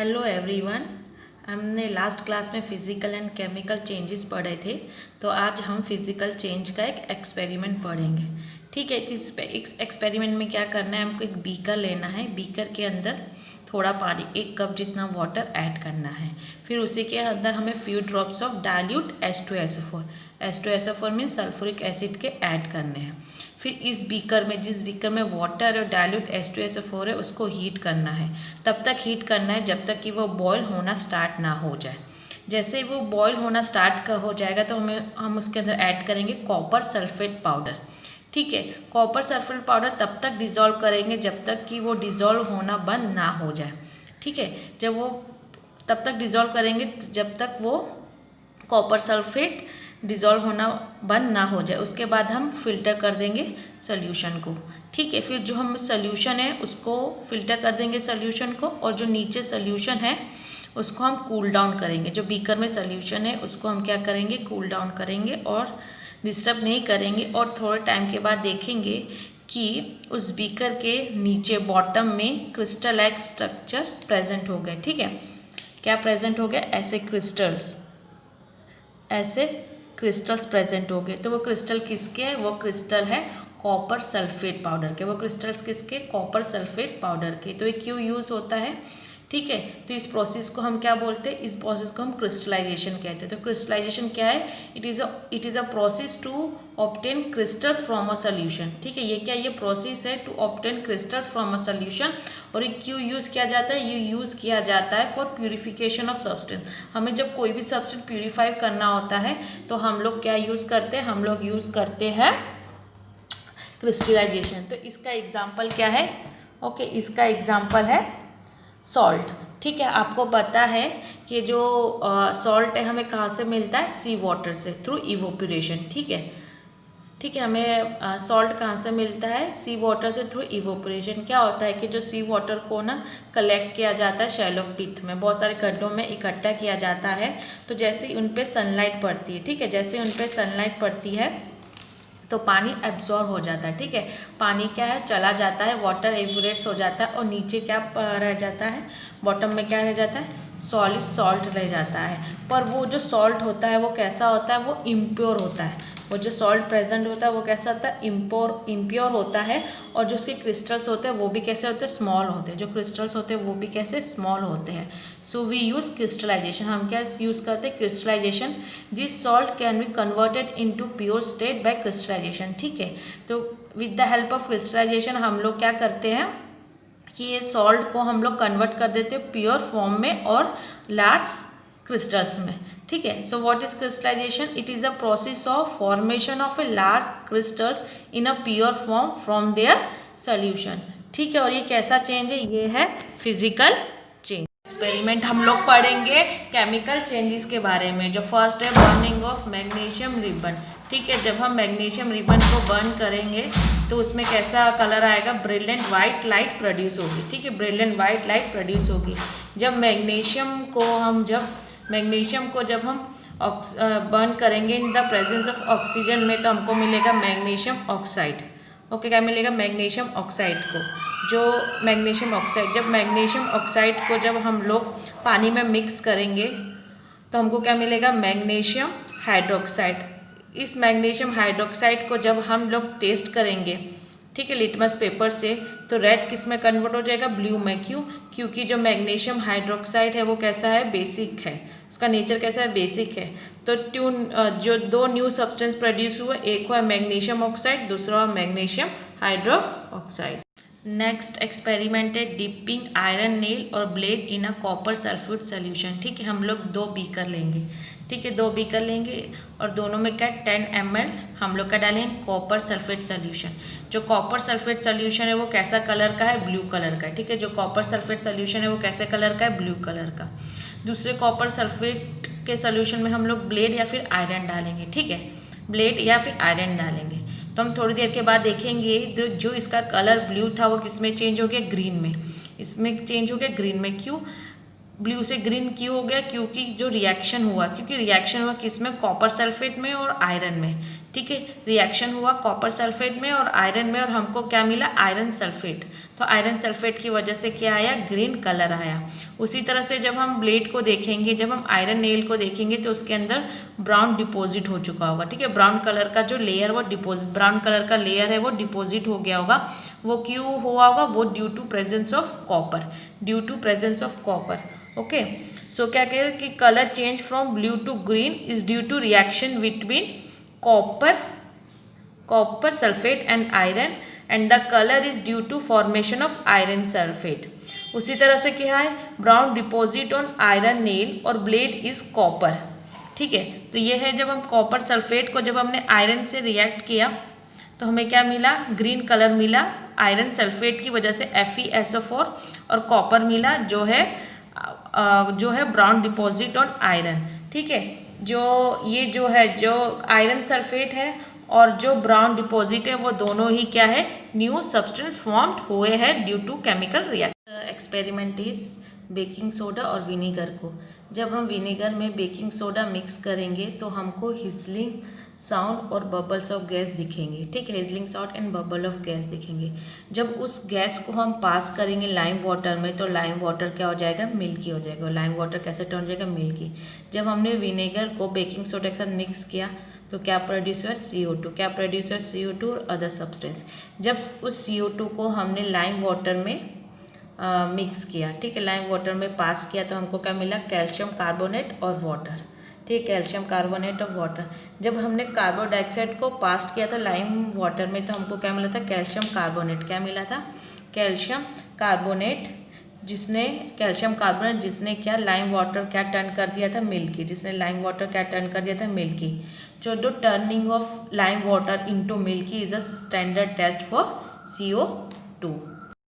Hello everyone. हमने last class में physical and chemical changes पढ़े थे, तो आज हम फिज़िकल चेंज का एक एक्सपेरिमेंट पढ़ेंगे। ठीक है, इस एक्सपेरिमेंट में क्या करना है, हमको एक बीकर लेना है। बीकर के अंदर थोड़ा पानी, 1 कप जितना वाटर ऐड करना है। फिर उसी के अंदर हमें few drops of dilute H2SO4 H2SO4 mean sulphuric acid के ऐड करने हैं। फिर इस बीकर में, जिस बीकर में वाटर और डाइल्यूट H2SO4 है, उसको हीट करना है। तब तक हीट करना है जब तक कि वो बॉयल होना स्टार्ट ना हो जाए। जैसे ही वो बॉयल होना स्टार्ट हो जाएगा तो हम उसके अंदर ऐड करेंगे कॉपर सल्फेट पाउडर। ठीक है, कॉपर सल्फेट पाउडर तब तक डिज़ोल्व करेंगे जब तक कि वो डिज़ोल्व होना बंद ना हो जाए। ठीक है, जब वो तब तक डिज़ोल्व करेंगे जब तक वो कॉपर सल्फेट डिज़ोल्व होना बंद ना हो जाए। उसके बाद हम फिल्टर कर देंगे सोल्यूशन को। ठीक है, फिर जो हम सोल्यूशन है उसको फिल्टर कर देंगे सोल्यूशन को, और जो नीचे सोल्यूशन है उसको हम कूल डाउन करेंगे। जो बीकर में सोल्यूशन है उसको हम क्या करेंगे, कूल डाउन करेंगे और डिस्टर्ब नहीं करेंगे। और थोड़े टाइम के बाद देखेंगे कि उस बीकर के नीचे बॉटम में क्रिस्टल लाइक स्ट्रक्चर प्रेजेंट हो गए। ठीक है, क्या प्रेजेंट हो गया, ऐसे क्रिस्टल्स प्रेजेंट हो गए। तो वो क्रिस्टल किसके है, वो क्रिस्टल है कॉपर सल्फेट पाउडर के। वो क्रिस्टल्स किसके, कॉपर सल्फेट पाउडर के। तो ये क्यों यूज़ होता है, ठीक है। तो इस प्रोसेस को हम क्या बोलते हैं, इस प्रोसेस को हम क्रिस्टलाइजेशन कहते हैं। तो क्रिस्टलाइजेशन क्या है, it is a process to obtain crystals from a solution. ठीक है, ये क्या, ये प्रोसेस है to obtain crystals from a solution. और ये क्यों यूज़ किया जाता है, ये यूज़ किया जाता है फॉर प्यूरिफिकेशन ऑफ सब्सटेंस। हमें जब कोई भी सब्सटेंस प्यूरिफाई करना होता है तो हम लोग क्या यूज़ करते हैं, हम लोग यूज़ करते हैं क्रिस्टलाइजेशन। तो इसका एग्जाम्पल क्या है, ओके, इसका एग्जाम्पल है सॉल्ट। ठीक है, आपको पता है कि जो सॉल्ट है हमें कहाँ से मिलता है, सी वाटर से, थ्रू इवोपोरेशन। ठीक है, ठीक है, हमें सॉल्ट कहाँ से मिलता है, सी वाटर से, थ्रू इवोपोरेशन। क्या होता है कि जो सी वाटर को ना कलेक्ट किया जाता है शैलो पिट में, बहुत सारे गड्ढों में इकट्ठा किया जाता है। तो जैसे ही उन पर सनलाइट पड़ती है, ठीक है, जैसे उन पर सनलाइट पड़ती है तो पानी एब्जॉर्ब हो जाता है। ठीक है, पानी क्या है, चला जाता है, वाटर एवोपोरेट्स हो जाता है, और नीचे क्या रह जाता है, बॉटम में क्या रह जाता है, सॉलिड सॉल्ट रह जाता है। पर वो जो सॉल्ट होता है वो कैसा होता है, वो इम्प्योर होता है। वो जो सॉल्ट प्रेजेंट होता है वो कैसा होता है, इम्प्योर होता है। और जो उसके क्रिस्टल्स होते हैं वो भी कैसे होते हैं, स्मॉल होते हैं। जो क्रिस्टल्स होते हैं वो भी कैसे, स्मॉल होते हैं। So we use crystallisation. हम क्या यूज़ करते हैं, crystallisation. This salt can be converted into pure state by crystallisation. ठीक है, तो with the help of crystallisation हम लोग क्या करते हैं कि ये सॉल्ट को हम लोग कन्वर्ट कर देते हैं प्योर फॉर्म में और लार्ज क्रिस्टल्स में। ठीक है, so what is crystallisation, it is a process of formation of a large crystals in a pure form from their solution. ठीक है, और ये कैसा चेंज है, ये है फिजिकल चेंज। एक्सपेरिमेंट हम लोग पढ़ेंगे केमिकल चेंजेस के बारे में। जो फर्स्ट है बर्निंग ऑफ मैग्नीशियम रिबन। ठीक है, जब हम मैग्नीशियम रिबन को बर्न करेंगे तो उसमें कैसा कलर आएगा, ब्रिलियंट वाइट लाइट प्रोड्यूस होगी। ठीक है, ब्रिलियंट वाइट लाइट प्रोड्यूस होगी। जब मैग्नीशियम को जब हम बर्न करेंगे in the presence of oxygen में, तो हमको मिलेगा मैग्नीशियम ऑक्साइड। ओके, क्या मिलेगा, मैग्नीशियम ऑक्साइड को, जो मैग्नीशियम ऑक्साइड, जब मैग्नीशियम ऑक्साइड को जब हम लोग पानी में मिक्स करेंगे तो हमको क्या मिलेगा, मैग्नीशियम हाइड्रोक्साइड। इस मैग्नीशियम हाइड्रोक्साइड को जब हम लोग टेस्ट करेंगे, ठीक है, लिटमस पेपर से, तो रेड किस में कन्वर्ट हो जाएगा, ब्लू में। क्यों, क्योंकि जो मैग्नीशियम हाइड्रोक्साइड है वो कैसा है, बेसिक है। उसका नेचर कैसा है, बेसिक है। तो जो 2 न्यू सब्सटेंस प्रोड्यूस हुआ, एक हुआ मैग्नीशियम ऑक्साइड, दूसरा हुआ मैग्नीशियम हाइड्रोक्साइड। नेक्स्ट एक्सपेरिमेंट है डिपिंग आयरन नेल और blade in a copper sulphate solution. ठीक है, हम लोग 2 बीकर लेंगे। ठीक है, 2 बीकर लेंगे और दोनों में क्या 10 ml हम लोग का डालेंगे कॉपर सल्फेट सोल्यूशन। जो कॉपर सल्फेट सोल्यूशन है वो कैसा कलर का है, ब्लू कलर का है। ठीक है, जो कॉपर सल्फेट सोल्यूशन है वो कैसे कलर का है, ब्लू कलर का। दूसरे कॉपर सल्फेट के सोल्यूशन में हम लोग ब्लेड या फिर आयरन डालेंगे। ठीक है, ब्लेड या फिर आयरन डालेंगे। तो हम थोड़ी देर के बाद देखेंगे तो जो इसका कलर ब्लू था वो किस में चेंज हो गया, ग्रीन में। इसमें चेंज हो गया ग्रीन में। क्यों, ब्लू से ग्रीन क्यों हो गया, क्योंकि जो रिएक्शन हुआ, किस में, कॉपर सल्फेट में और आयरन में। ठीक है, रिएक्शन हुआ कॉपर सल्फेट में और आयरन में, और हमको क्या मिला, आयरन सल्फेट। तो आयरन सल्फेट की वजह से क्या आया, ग्रीन कलर आया। उसी तरह से जब हम ब्लेड को देखेंगे, जब हम आयरन नेल को देखेंगे तो उसके अंदर ब्राउन डिपॉजिट हो चुका होगा। ठीक है, ब्राउन कलर का जो लेयर वो डिपॉजिट, ब्राउन कलर का लेयर है वो डिपॉजिट हो गया होगा। वो क्यों हुआ होगा, वो due to presence of copper, due to presence of copper. Okay, so क्या कह रहे हैं कि colour change from blue to green is due to reaction between copper sulfate and iron, and the color is due to formation of iron sulfate। उसी तरह से क्या है, brown deposit on iron nail और ब्लेड इज कॉपर। ठीक है, तो ये है जब हम कॉपर सल्फेट को जब हमने आयरन से रिएक्ट किया तो हमें क्या मिला, ग्रीन कलर मिला आयरन सल्फेट की वजह से FeSO4, और कॉपर मिला जो है ब्राउन डिपॉजिट ऑन आयरन। ठीक है, जो आयरन सल्फेट है और जो ब्राउन डिपॉजिट है वो दोनों ही क्या है, न्यू सब्सटेंस फॉर्म्ड हुए हैं due to chemical reaction. Experiment is baking soda और विनेगर को, जब हम विनेगर में बेकिंग सोडा मिक्स करेंगे तो हमको हिस्लिंग साउंड और बबल्स ऑफ गैस दिखेंगे। ठीक है, hissing sound and bubble of gas दिखेंगे। जब उस गैस को हम पास करेंगे लाइम वाटर में तो लाइम वाटर क्या हो जाएगा, मिल्की हो जाएगा। लाइम वाटर कैसे टर्न हो जाएगा, मिल्की। जब हमने विनेगर को बेकिंग सोडा के साथ मिक्स किया तो क्या प्रोड्यूस हुआ, CO2। क्या प्रोड्यूस हुआ, CO2 और अदर सब्सटेंस। जब उस CO2 को हमने लाइम वाटर में मिक्स किया, ठीक है, लाइम वाटर में पास किया तो हमको क्या मिला, कैल्शियम कार्बोनेट और वाटर। ठीक, कैल्शियम कार्बोनेट और वाटर। जब हमने कार्बन डाइऑक्साइड को पास किया था लाइम वाटर में तो हमको क्या मिला था, कैल्शियम कार्बोनेट। क्या मिला था, कैल्शियम कार्बोनेट, जिसने क्या लाइम वाटर क्या टर्न कर दिया था, मिल्की। जिसने लाइम वाटर क्या टर्न कर दिया था, मिल्की। जो turning of lime water into milky is a standard test for CO2।